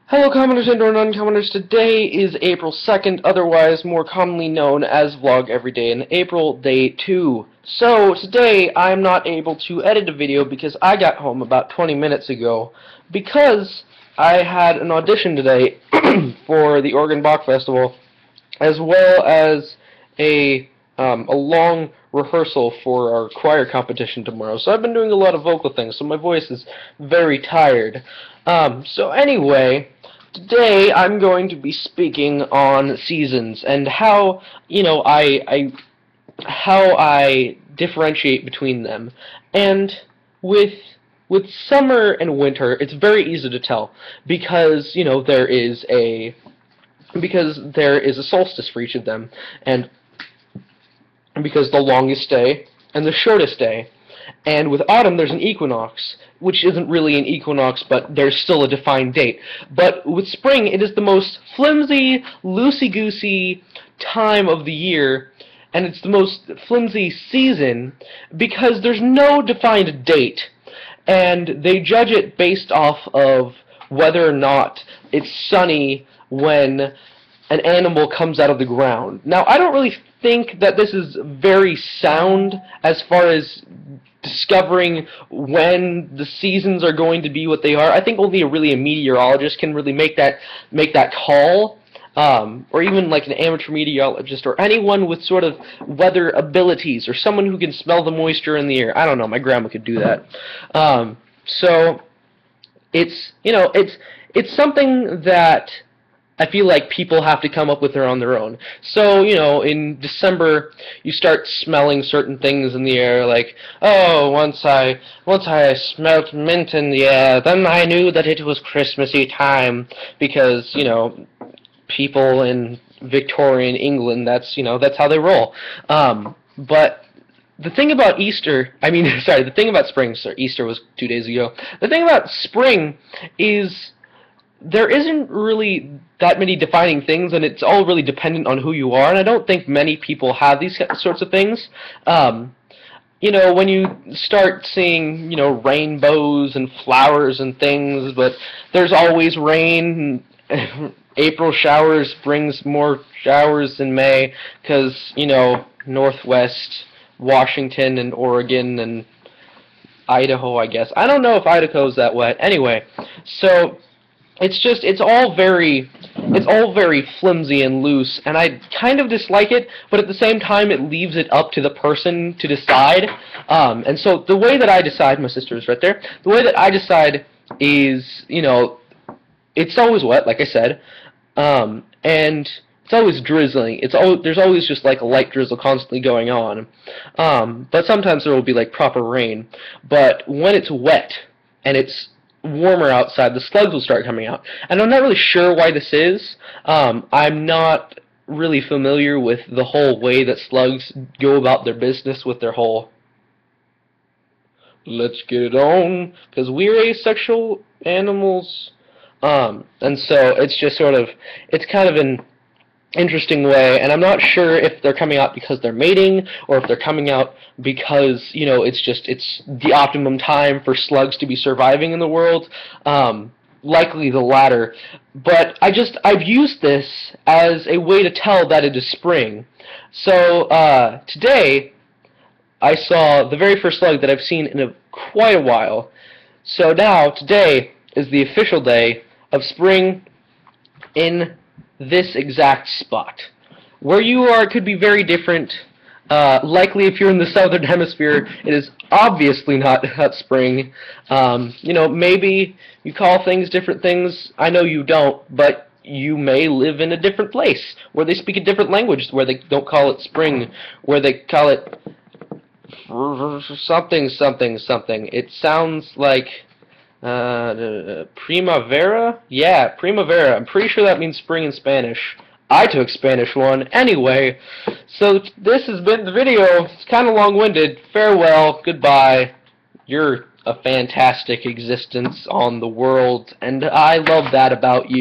Hello commoners and or non-commoners. Today is April 2nd, otherwise more commonly known as Vlog Every Day in April, Day 2. So, today I'm not able to edit a video because I got home about 20 minutes ago because I had an audition today for the Oregon Bach Festival, as well as a long rehearsal for our choir competition tomorrow. So I've been doing a lot of vocal things, so my voice is very tired. So anyway, today I'm going to be speaking on seasons and how, how I differentiate between them. And with summer and winter, it's very easy to tell because, there is a solstice for each of them, and because the longest day and the shortest day. And with autumn, there's an equinox, which isn't really an equinox, but there's still a defined date. But with spring, it is the most flimsy, loosey-goosey time of the year, and it's the most flimsy season because there's no defined date, and they judge it based off of whether or not it's sunny when an animal comes out of the ground. Now, I don't really think that this is very sound as far as discovering when the seasons are going to be what they are. I think only a meteorologist can really make that call, or even like an amateur meteorologist or anyone with sort of weather abilities, or someone who can smell the moisture in the air. I don't know, my grandma could do that. So it's something that I feel like people have to come up with on their own. So, in December, you start smelling certain things in the air, like, oh, once I smelt mint in the air, then I knew that it was Christmassy time, because, people in Victorian England, that's how they roll. But the thing about the thing about spring, Easter was 2 days ago. The thing about spring is there isn't really that many defining things, and it's all really dependent on who you are, and I don't think many people have these sorts of things. When you start seeing, rainbows and flowers and things, but there's always rain. April showers brings more showers in May, because, Northwest Washington and Oregon and Idaho, I guess. I don't know if Idaho's that wet. Anyway, so it's all very flimsy and loose, and I kind of dislike it, but at the same time it leaves it up to the person to decide. And so the way that I decide, my sister is right there, the way that I decide is, it's always wet, like I said, and it's always drizzling. There's always just like a light drizzle constantly going on. But sometimes there will be like proper rain. But when it's wet and it's warmer outside, the slugs will start coming out. And I'm not really sure why this is. I'm not really familiar with the whole way that slugs go about their business with their whole let's get it on, because we're asexual animals. And so it's just sort of, it's kind of an interesting way, and I'm not sure if they're coming out because they're mating, or if they're coming out because, it's the optimum time for slugs to be surviving in the world. Likely the latter. But I've used this as a way to tell that it is spring. So, today, I saw the very first slug that I've seen in quite a while. So now, today is the official day of spring in this exact spot. Where you are could be very different. Likely if you're in the southern hemisphere, it is obviously not spring. Maybe you call things different things. I know you don't, but you may live in a different place where they speak a different language, where they don't call it spring, where they call it something, something, something. It sounds like primavera? Yeah, primavera. I'm pretty sure that means spring in Spanish. I took Spanish 1. Anyway, so this has been the video. It's kind of long-winded. Farewell. Goodbye. You're a fantastic existence on the world, and I love that about you.